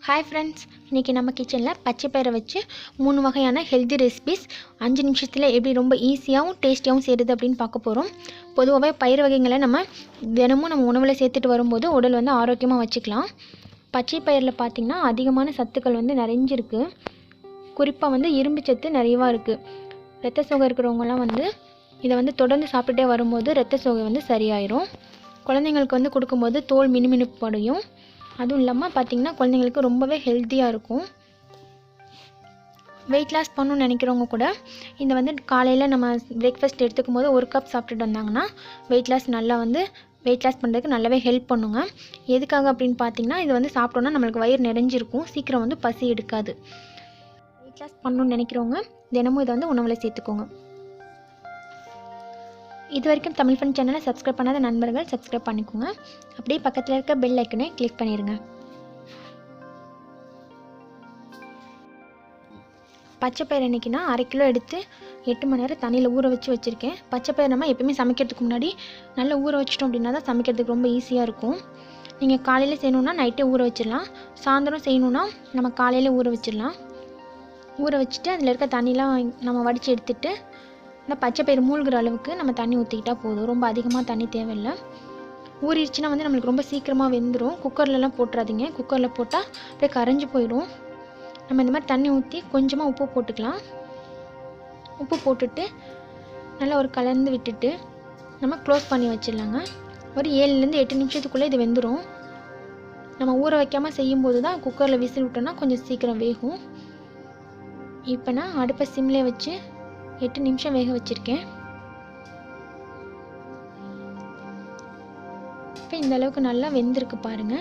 Hi friends, இன்னைக்கு நம்ம கிச்சன்ல பச்சை பயிரை வச்சு மூணு வகையான ஹெல்தி ரெசிபீஸ் 5 நிமிஷத்துல எப்படி ரொம்ப ஈஸியாவும் டேஸ்டியாவும் செய்யறது அப்படினு பார்க்க போறோம். பொதுவாவே பயிர் வகைகளை நம்ம தினமும் நம்ம உணவுல சேர்த்துட்டு வரும்போது உடல் வந்து ஆரோக்கியமா வச்சுக்கலாம். பச்சை பயிர்ல பாத்தீங்கன்னா அதிகமான சத்துக்கள் வந்து நிறைஞ்சிருக்கு. குறிப்பா வந்து இரும்பு சத்து நிறையவா இருக்கு. இரத்த சோகை இருக்கிறவங்க எல்லாம் வந்து இத வந்து தொடர்ந்து சாப்பிட்டே வரும்போது இரத்த சோகை வந்து சரியாயிரும். குழந்தைகளுக்கு வந்து கொடுக்கும்போது தோல் மினுமினுப்பு அடையும். அதுவும் இல்லாமல் பார்த்தீங்கன்னா குழந்தைங்களுக்கு ரொம்பவே ஹெல்த்தியாக இருக்கும். வெயிட் லாஸ் பண்ணணும்னு நினைக்கிறவங்க கூட இந்த வந்து காலையில் நம்ம பிரேக்ஃபாஸ்ட் எடுத்துக்கும் போது 1 கப் சாப்பிட்டுட்டு வந்தாங்கன்னா வெயிட் லாஸ் பண்ணுறதுக்கு நல்லாவே ஹெல்ப் பண்ணுங்க. எதுக்காக அப்படின்னு பார்த்தீங்கன்னா இது வந்து சாப்பிட்டோன்னா நம்மளுக்கு வயிறு நிறைஞ்சிருக்கும், சீக்கிரம் வந்து பசி எடுக்காது. வெயிட் லாஸ் பண்ணணும்னு நினைக்கிறவங்க தினமும் இதை வந்து உணவில் சேர்த்துக்கோங்க. இது வரைக்கும் தமிழ் ஃபன் சேனலை சப்ஸ்கிரைப் பண்ணாத நண்பர்கள் சப்ஸ்கிரைப் பண்ணிக்கோங்க. அப்படியே பக்கத்தில் இருக்க பெல் ஐக்கனை கிளிக் பண்ணிடுங்க. பச்சை பயிர் இன்னைக்குனா 1/2 கிலோ எடுத்து 8 மணி நேரம் தண்ணியில் ஊற வச்சு வச்சுருக்கேன். பச்சை பயிர் நம்ம எப்பயுமே சமைக்கிறதுக்கு முன்னாடி நல்லா ஊற வச்சிட்டோம் அப்படின்னா தான் சமைக்கிறதுக்கு ரொம்ப ஈஸியாக இருக்கும். நீங்கள் காலையில் செய்யணுன்னா நைட்டே ஊற வச்சிடலாம். சாயந்தரம் செய்யணுன்னா நம்ம காலையில் ஊற வச்சிடலாம். ஊற வச்சுட்டு அதில் இருக்க தண்ணிலாம் நம்ம வடித்து எடுத்துட்டு இந்த பச்சை பயிர் மூழ்கிற அளவுக்கு நம்ம தண்ணி ஊற்றிக்கிட்டால் போதும். ரொம்ப அதிகமாக தண்ணி தேவையில்லை. ஊறிடுச்சுன்னா வந்து நம்மளுக்கு ரொம்ப சீக்கிரமாக வெந்துடும். குக்கர்லலாம் போட்டுறாதீங்க. குக்கரில் போட்டால் அப்படியே கரைஞ்சி போயிடும். நம்ம இந்த மாதிரி தண்ணி ஊற்றி கொஞ்சமாக உப்பு போட்டுக்கலாம். உப்பு போட்டுட்டு நல்லா ஒரு கலந்து விட்டுட்டு நம்ம க்ளோஸ் பண்ணி வச்சிடலாங்க. ஒரு 7லேருந்து 8 நிமிஷத்துக்குள்ளே இது வெந்துடும். நம்ம ஊற வைக்காமல் செய்யும்போது தான் குக்கரில் விசில் விட்டோன்னா கொஞ்சம் சீக்கிரம் வேகும். இப்போ நான் அடுப்பை சிம்லேயே வச்சு 8 நிமிஷம் வேக வச்சிருக்கேன். இப்போ இந்த அளவுக்கு நல்லா வெந்திருக்கு பாருங்க.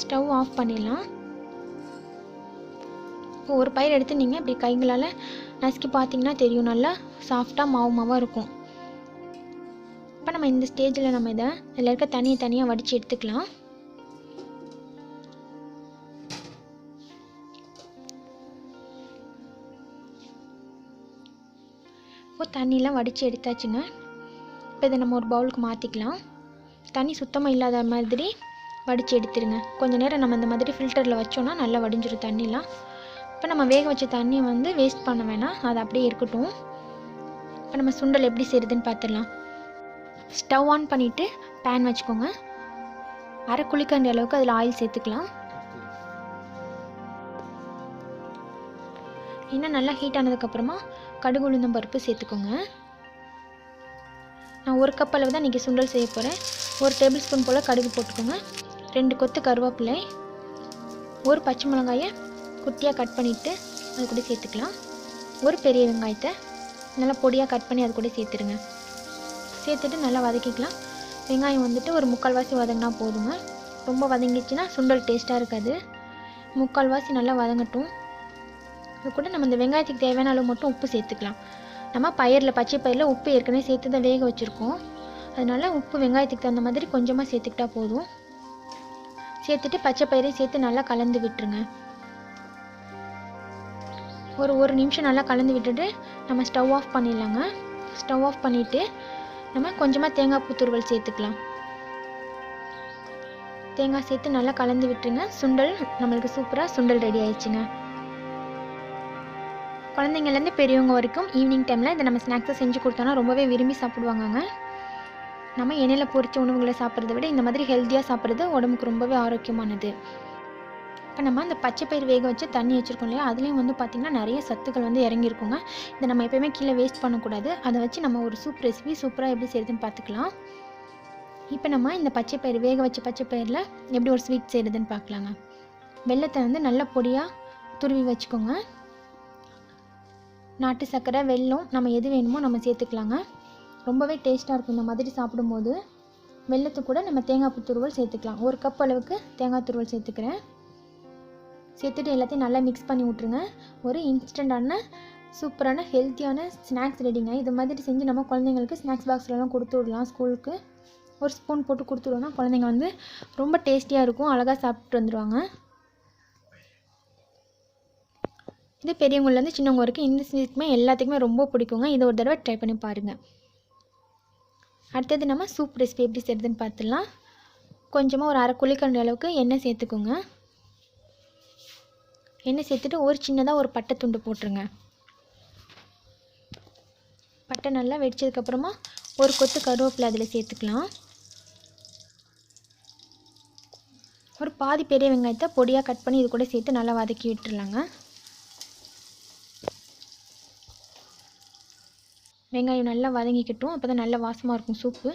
ஸ்டவ் ஆஃப் பண்ணிடலாம். இப்போ ஒரு பயிர் எடுத்து நீங்கள் இப்படி கைகளால் நசுக்கி பார்த்தீங்கன்னா தெரியும், நல்லா சாஃப்டாக மாவாக இருக்கும். இப்போ நம்ம இந்த ஸ்டேஜில் நம்ம இதில் இருக்க தண்ணியை தனியாக வடித்து எடுத்துக்கலாம். இப்போ தண்ணியெலாம் வடித்து எடுத்தாச்சுங்க. இப்போ இதை நம்ம ஒரு பவுலுக்கு மாற்றிக்கலாம். தண்ணி சுத்தமாக இல்லாத மாதிரி வடித்து எடுத்துருங்க. கொஞ்சம் நேரம் நம்ம இந்த மாதிரி ஃபில்டரில் வச்சோன்னா நல்லா வடிஞ்சிடும் தண்ணிலாம். இப்போ நம்ம வேக வச்ச தண்ணியை வந்து வேஸ்ட் பண்ண வேணாம், அது அப்படியே இருக்கட்டும். இப்போ நம்ம சுண்டல் எப்படி செய்கிறதுன்னு பார்த்துடலாம். ஸ்டவ் ஆன் பண்ணிவிட்டு பேன் வச்சுக்கோங்க. 1/2 குழிக்கரண்டி அளவுக்கு அதில் ஆயில் சேர்த்துக்கலாம். இன்னும் நல்லா ஹீட் ஆனதுக்கப்புறமா கடுகு உளுந்தம் பருப்பு சேர்த்துக்கோங்க. நான் 1 கப் அளவு தான் இன்றைக்கி சுண்டல் செய்ய போகிறேன். 1 டேபிள் ஸ்பூன் போல் கடுகு போட்டுக்கோங்க. 2 கொத்து கருவேப்பிலை, 1 பச்சை மிளகாயை குட்டியாக கட் பண்ணிவிட்டு அது கூட சேர்த்துக்கலாம். 1 பெரிய வெங்காயத்தை நல்லா பொடியாக கட் பண்ணி அது கூட சேர்த்துடுங்க. சேர்த்துட்டு நல்லா வதக்கிக்கலாம். வெங்காயம் வந்துட்டு ஒரு 3/4 வாசி வதங்கினா போதுங்க. ரொம்ப வதங்கிச்சுன்னா சுண்டல் டேஸ்ட்டாக இருக்காது. 3/4 வாசி நல்லா வதங்கட்டும். அது கூட நம்ம இந்த வெங்காயத்துக்கு தேவையான அளவு மட்டும் உப்பு சேர்த்துக்கலாம். நம்ம பச்சை பயிரில் உப்பு ஏற்கனவே சேர்த்து தான் வேக வச்சுருக்கோம். அதனால் உப்பு வெங்காயத்துக்கு தகுந்த மாதிரி கொஞ்சமாக சேர்த்துக்கிட்டா போதும். சேர்த்துட்டு பச்சை பயிரையும் சேர்த்து நல்லா கலந்து விட்டுருங்க. ஒரு நிமிஷம் நல்லா கலந்து விட்டுட்டு நம்ம ஸ்டவ் ஆஃப் பண்ணிடலாங்க. ஸ்டவ் ஆஃப் பண்ணிவிட்டு நம்ம கொஞ்சமாக தேங்காய் பூ துருவல் சேர்த்துக்கலாம். தேங்காய் சேர்த்து நல்லா கலந்து விட்டுருங்க. சுண்டல் நம்மளுக்கு சூப்பராக சுண்டல் ரெடி ஆயிடுச்சுங்க. குழந்தைங்கள்லேருந்து பெரியவங்க வரைக்கும் ஈவினிங் டைமில் இதை நம்ம ஸ்நாக்ஸை செஞ்சு கொடுத்தோன்னா ரொம்பவே விரும்பி சாப்பிடுவாங்கங்க. நம்ம எண்ணெயில் பொரிச்ச உணவுகளை சாப்பிட்றத விட இந்த மாதிரி ஹெல்த்தியாக சாப்பிட்றது உடம்புக்கு ரொம்பவே ஆரோக்கியமானது. இப்போ நம்ம அந்த பச்சை பயிர் வேக வச்சு தண்ணி வச்சுருக்கோம் இல்லையா, அதுலேயும் வந்து பார்த்திங்கன்னா நிறைய சத்துக்கள் வந்து இறங்கியிருக்குங்க. இதை நம்ம எப்போயுமே கீழே வேஸ்ட் பண்ணக்கூடாது. அதை வச்சு நம்ம ஒரு ரெசிபி சூப்பராக எப்படி செய்கிறதுன்னு பார்த்துக்கலாம். இப்போ நம்ம இந்த வேக வச்ச பச்சை பயிரில் எப்படி ஒரு ஸ்வீட் செய்கிறதுன்னு பார்க்கலாங்க. வெல்லத்தை வந்து நல்லா பொடியாக துருவி வச்சுக்கோங்க. நாட்டு சர்க்கரை, வெல்லம் நம்ம எது வேணுமோ நம்ம சேர்த்துக்கலாங்க. ரொம்பவே டேஸ்ட்டாக இருக்கும் இந்த மாதிரி சாப்பிடும்போது. வெல்லத்து கூட நம்ம தேங்காய் பூ துருவல் சேர்த்துக்கலாம். 1 கப் அளவுக்கு தேங்காய் துருவல் சேர்த்துக்கிறேன். சேர்த்துட்டு எல்லாத்தையும் நல்லா மிக்ஸ் பண்ணி விட்ருங்க. ஒரு இன்ஸ்டண்ட்டான சூப்பரான ஹெல்த்தியான ஸ்நாக்ஸ் ரெடிங்க. இது மாதிரி செஞ்சு நம்ம குழந்தைங்களுக்கு ஸ்நாக்ஸ் பாக்ஸ்லலாம் கொடுத்து விடலாம். ஸ்கூலுக்கு ஒரு ஸ்பூன் போட்டு கொடுத்துருவோன்னா குழந்தைங்க வந்து ரொம்ப டேஸ்டியாக இருக்கும், அழகாக சாப்பிட்டு வந்துடுவாங்க. இது பெரியவங்கலேருந்து சின்னவங்க வரைக்கும் இந்த ஸ்வீட்டுமே எல்லாத்துக்குமே ரொம்ப பிடிக்குங்க. இதை ஒரு தடவை ட்ரை பண்ணி பாருங்கள். அடுத்தது நம்ம சூப் ரெசிபி எப்படி செய்கிறதுன்னு பார்த்துடலாம். கொஞ்சமாக ஒரு 1/2 குழிக்கரண்டி அளவுக்கு எண்ணெய் சேர்த்துக்கோங்க. எண்ணெய் சேர்த்துட்டு ஒரு சின்னதாக ஒரு பட்டை துண்டு போட்டுருங்க. பட்டை நல்லா வெடிச்சதுக்கப்புறமா ஒரு கொத்து கருவேப்பிலை அதில் சேர்த்துக்கலாம். ஒரு பாதி பெரிய வெங்காயத்தை பொடியாக கட் பண்ணி இது கூட சேர்த்து நல்லா வதக்கி விட்டுருலாங்க. வெங்காயம் நல்லா வதங்கிக்கட்டும், அப்போ தான் நல்லா வாசமாக இருக்கும் சூப்பு.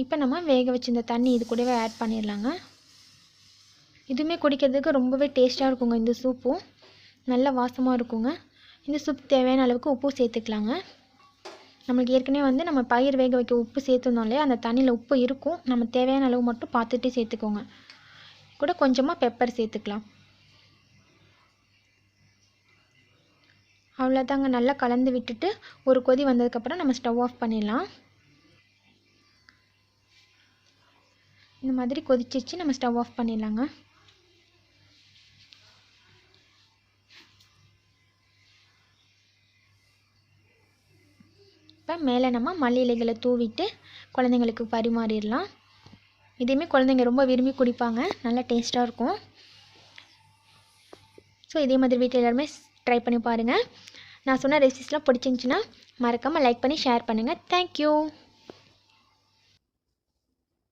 இப்போ நம்ம வேக வச்சிருந்த தண்ணி இது கூடவே ஆட் பண்ணிடலாங்க. இதுவுமே குடிக்கிறதுக்கு ரொம்பவே டேஸ்ட்டாக இருக்குங்க. இந்த சூப்பும் நல்ல வாசமாக இருக்குங்க. இந்த சூப் தேவையான அளவுக்கு உப்பு சேர்த்துக்கலாங்க. நம்மளுக்கு ஏற்கனவே நம்ம பயிர் வேக வைக்க உப்பு சேர்த்துருந்தோம் இல்லையா, அந்த தண்ணியில் உப்பு இருக்கும். நம்ம தேவையான அளவு மட்டும் பார்த்துட்டு சேர்த்துக்கோங்க. கூட கொஞ்சமாக பெப்பர் சேர்த்துக்கலாம். அவ்வளோதாங்க. நல்லா கலந்து விட்டுட்டு ஒரு கொதி வந்ததுக்கப்புறம் நம்ம ஸ்டவ் ஆஃப் பண்ணிடலாம். இந்த மாதிரி கொதிச்சிச்சு, நம்ம ஸ்டவ் ஆஃப் பண்ணிடலாங்க. இப்போ மேலே நம்ம மல்லி இலைகளை தூவிட்டு குழந்தைங்களுக்கு பரிமாறிடலாம். இதையுமே குழந்தைங்க ரொம்ப விரும்பி குடிப்பாங்க, நல்லா டேஸ்ட்டாக இருக்கும். ஸோ இதே மாதிரி வீட்டில் எல்லாருமே ட்ரை பண்ணி பாருங்கள். நான் சொன்ன ரெசிபிஸ்லாம் பிடிச்சிருந்துச்சின்னா மறக்காமல் லைக் பண்ணி ஷேர் பண்ணுங்கள். தேங்க்யூ.